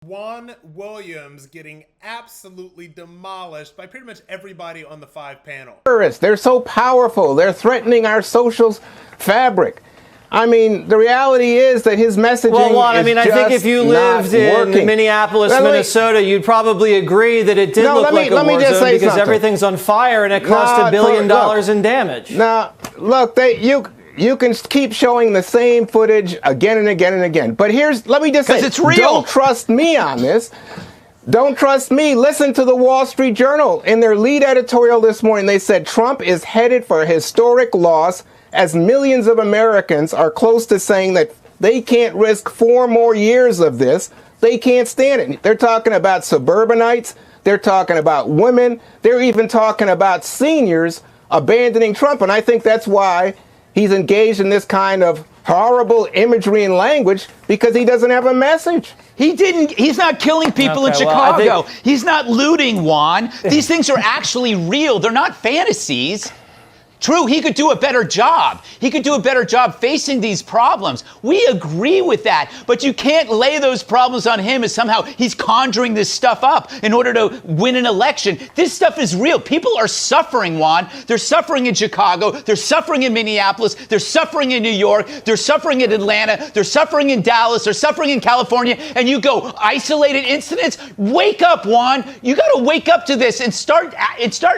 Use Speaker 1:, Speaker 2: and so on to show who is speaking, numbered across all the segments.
Speaker 1: Juan Williams getting absolutely demolished by pretty much everybody on the 5 panel.
Speaker 2: They're so powerful. They're threatening our social fabric. I mean, the reality is that his messaging
Speaker 3: Well, Juan, I mean, I think if you lived in Minneapolis, Minnesota, you'd probably agree that it did look like a war zone because everything's on fire and it cost $1 billion in damage.
Speaker 2: Now, look, you can keep showing the same footage again and again and again. But let me just say,
Speaker 4: it's real.
Speaker 2: Don't trust me on this. Don't trust me. Listen to the Wall Street Journal. In their lead editorial this morning, they said Trump is headed for a historic loss as millions of Americans are close to saying that they can't risk 4 more years of this. They can't stand it. They're talking about suburbanites. They're talking about women. They're even talking about seniors abandoning Trump. And I think that's why he's engaged in this kind of horrible imagery and language, because he doesn't have a message.
Speaker 4: He's not killing people in Chicago. He's not looting, Juan. These things are actually real. They're not fantasies. True, he could do a better job. He could do a better job facing these problems. We agree with that. But you can't lay those problems on him as somehow he's conjuring this stuff up in order to win an election. This stuff is real. People are suffering, Juan. They're suffering in Chicago. They're suffering in Minneapolis. They're suffering in New York. They're suffering in Atlanta. They're suffering in Dallas. They're suffering in California. And you go, isolated incidents? Wake up, Juan. You got to wake up to this and start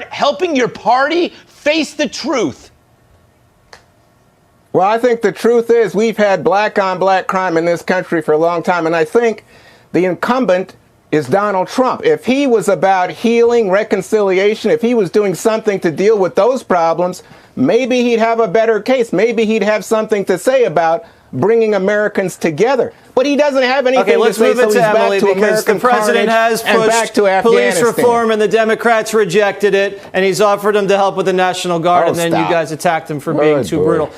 Speaker 4: helping your party face the truth.
Speaker 2: Well, I think the truth is we've had black-on-black crime in this country for a long time, and I think the incumbent is Donald Trump. If he was about healing, reconciliation, if he was doing something to deal with those problems, maybe he'd have a better case. Maybe he'd have something to say about bringing Americans together. But he doesn't have anything to say, so he's back to American
Speaker 3: the president has pushed police reform and the Democrats rejected it, and he's offered them to help with the National Guard, and then you guys attacked him for being too brutal.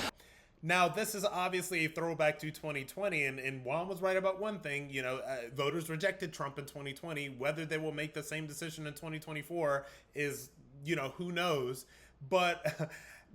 Speaker 1: Now, this is obviously a throwback to 2020, and Juan was right about one thing. You know, voters rejected Trump in 2020. Whether they will make the same decision in 2024 is, who knows. But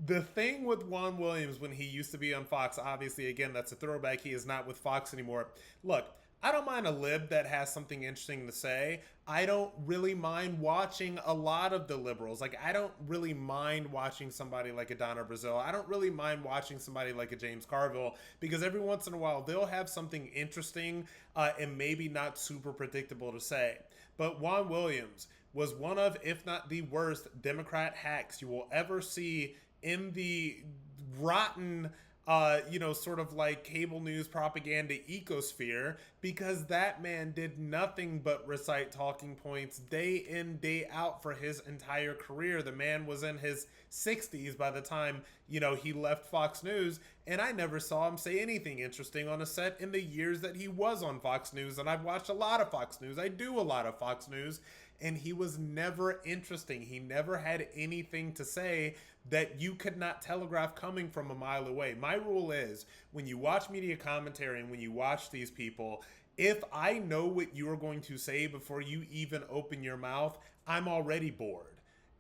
Speaker 1: the thing with Juan Williams when he used to be on Fox, obviously, again, that's a throwback. He is not with Fox anymore. Look, I don't mind a lib that has something interesting to say. I don't really mind watching a lot of the liberals. Like, I don't really mind watching somebody like a Donna Brazile. I don't really mind watching somebody like a James Carville, because every once in a while they'll have something interesting and maybe not super predictable to say. But Juan Williams was one of, if not the worst, Democrat hacks you will ever see in the rotten, sort of like cable news propaganda ecosphere, because that man did nothing but recite talking points day in, day out for his entire career. The man was in his 60s by the time, he left Fox News, and I never saw him say anything interesting on a set in the years that he was on Fox News, and I've watched a lot of Fox News. I do a lot of Fox News, and he was never interesting. He never had anything to say that you could not telegraph coming from a mile away. My rule is, when you watch media commentary and when you watch these people, if I know what you are going to say before you even open your mouth, I'm already bored.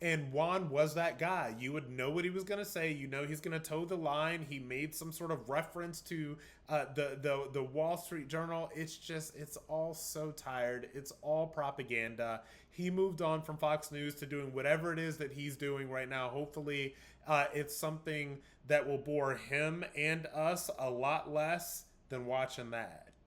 Speaker 1: And Juan was that guy. You would know what he was going to say. He's going to toe the line. He made some sort of reference to the Wall Street Journal. It's all so tired. It's all propaganda. He moved on from Fox News to doing whatever it is that he's doing right now. Hopefully, it's something that will bore him and us a lot less than watching that.